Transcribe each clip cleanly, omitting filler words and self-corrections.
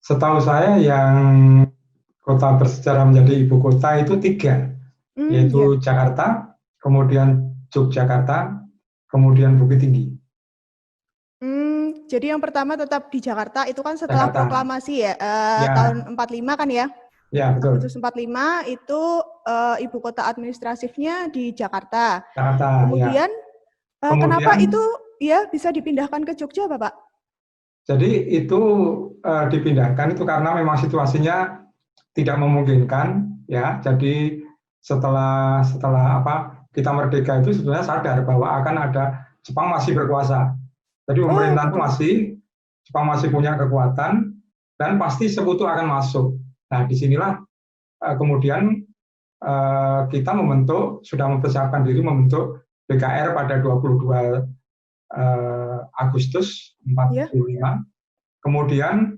Setahu saya yang kota bersejarah menjadi ibu kota itu 3, Ya. yaitu Jakarta, kemudian Yogyakarta, kemudian Bukit Tinggi. Jadi yang pertama tetap di Jakarta itu kan setelah Jakarta, proklamasi ya, tahun ya, 45 kan ya. ya betul. Agustus 45 itu ibu kota administratifnya di Jakarta. Jakarta, ya. Kemudian kenapa Kemudian, itu ya bisa dipindahkan ke Jogja, Bapak? jadi itu dipindahkan itu karena memang situasinya tidak memungkinkan, ya. Jadi setelah setelah kita merdeka itu sebetulnya sadar bahwa akan ada Jepang masih berkuasa. Jadi Oh, pemerintah itu gitu. Jepang masih punya kekuatan dan pasti sekutu akan masuk. Nah, disinilah kemudian kita sudah mempersiapkan diri membentuk BKR pada 22 Agustus Ya. 45. Kemudian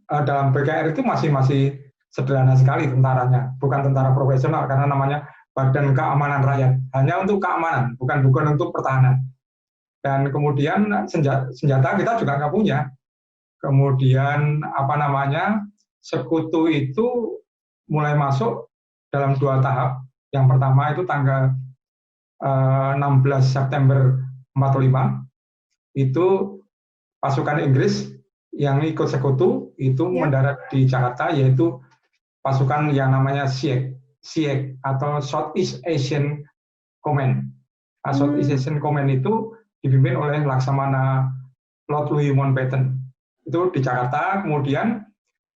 dalam BKR itu masih sederhana sekali tentaranya, bukan tentara profesional karena namanya Badan Keamanan Rakyat, hanya untuk keamanan, bukan untuk pertahanan. Dan kemudian senjata kita juga nggak punya. Kemudian sekutu itu mulai masuk dalam 2 tahap. Yang pertama itu tanggal 16 September 45 itu pasukan Inggris yang ikut sekutu itu Ya. mendarat di Jakarta, yaitu pasukan yang namanya SEAC atau Southeast Asian Command. Southeast Asian Command itu dipimpin oleh Laksamana Lord Louis Mountbatten. Itu di Jakarta. Kemudian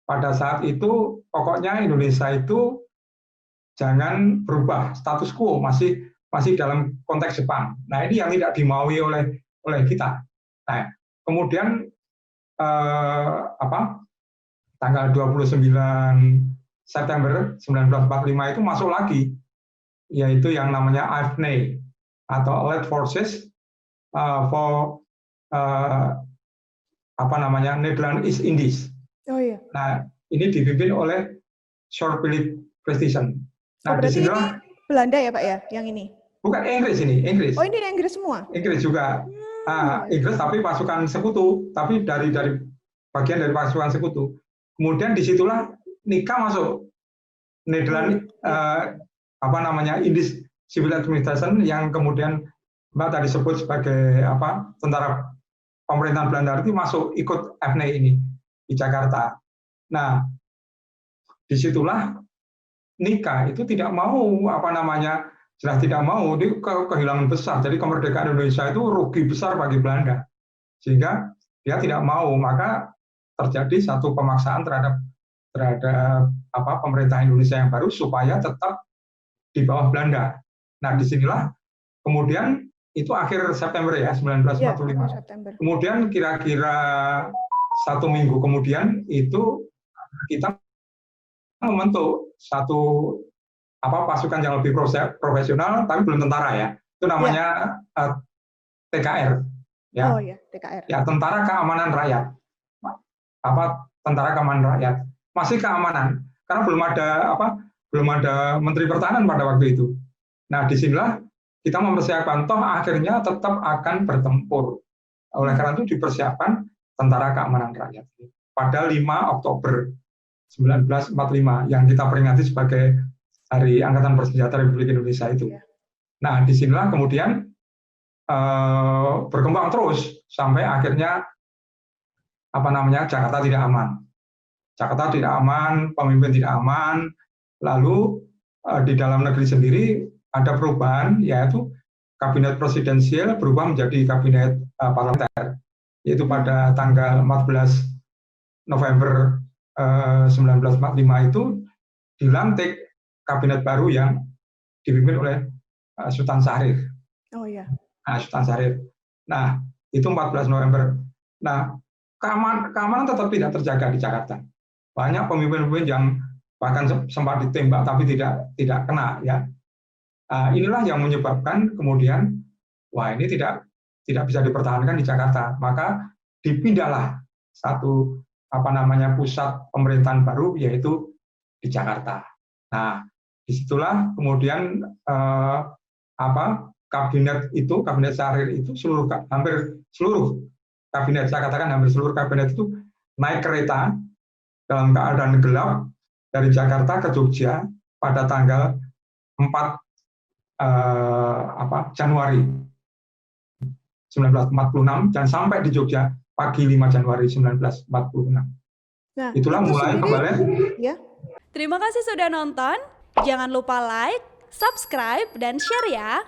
pada saat itu pokoknya Indonesia itu jangan berubah, status quo masih dalam konteks Jepang. Nah, ini yang tidak dimaui oleh kita. Nah, kemudian tanggal 29 September 1945 itu masuk lagi, yaitu yang namanya AFNE atau Allied Forces for Netherlands East Indies. Oh iya. Nah, ini dipimpin oleh Sir Philip Christison. Oh, Nah, berarti ini disinilah Belanda ya, Pak ya, yang ini? bukan Inggris ini, Oh, ini Inggris semua? Inggris juga. Iya. Inggris tapi pasukan sekutu, tapi dari bagian dari pasukan sekutu. Kemudian disitulah Nika masuk, Oh iya. Netherlands Indies Civil Administration yang kemudian Mbak tadi sebut sebagai tentara pemerintahan Belanda itu masuk ikut FNI ini di Jakarta. Nah, disitulah Nika itu tidak mau jelas tidak mau, dia kehilangan besar. Jadi kemerdekaan Indonesia itu rugi besar bagi Belanda, sehingga dia tidak mau. Maka terjadi satu pemaksaan terhadap pemerintah Indonesia yang baru supaya tetap di bawah Belanda. Nah, disinilah kemudian itu akhir September ya, 1945. Ya, akhir September. Kemudian kira-kira 1 minggu kemudian itu kita membentuk satu pasukan yang lebih profesional, tapi belum tentara ya. Itu namanya TKR. Ya. Oh ya, TKR. Ya, Tentara Keamanan Rakyat. Tentara Keamanan Rakyat. Masih keamanan, karena belum ada Menteri Pertahanan pada waktu itu. Nah, disinilah kita mempersiapkan, toh akhirnya tetap akan bertempur. Oleh karena itu dipersiapkan Tentara Keamanan Rakyat. Pada 5 Oktober 1945 yang kita peringati sebagai Hari Angkatan Bersenjata Republik Indonesia itu. Nah, disinilah kemudian berkembang terus sampai akhirnya Jakarta tidak aman. Jakarta tidak aman, pemimpin tidak aman. Lalu di dalam negeri sendiri ada perubahan, yaitu kabinet presidensial berubah menjadi kabinet parlementer, yaitu pada tanggal 14 November 1945 itu dilantik kabinet baru yang dipimpin oleh Sultan Syahrir. Oh iya. Sultan Syahrir. Nah, itu 14 November. Nah, keamanan tetap tidak terjaga di Jakarta. Banyak pemimpin-pemimpin yang bahkan sempat ditembak tapi tidak kena ya. Inilah yang menyebabkan kemudian ini tidak bisa dipertahankan di Jakarta. Maka dipindahlah satu pusat pemerintahan baru, yaitu di Jakarta. Nah, disitulah kemudian kabinet Syahrir itu hampir seluruh kabinet, saya katakan hampir seluruh kabinet itu naik kereta dalam keadaan gelap dari Jakarta ke Jogja pada tanggal 4 Januari 1946 dan sampai di Jogja pagi 5 Januari 1946. Nah, Itulah itu mulai sendiri, kembali. ya. Terima kasih sudah nonton. Jangan lupa like, subscribe, dan share ya.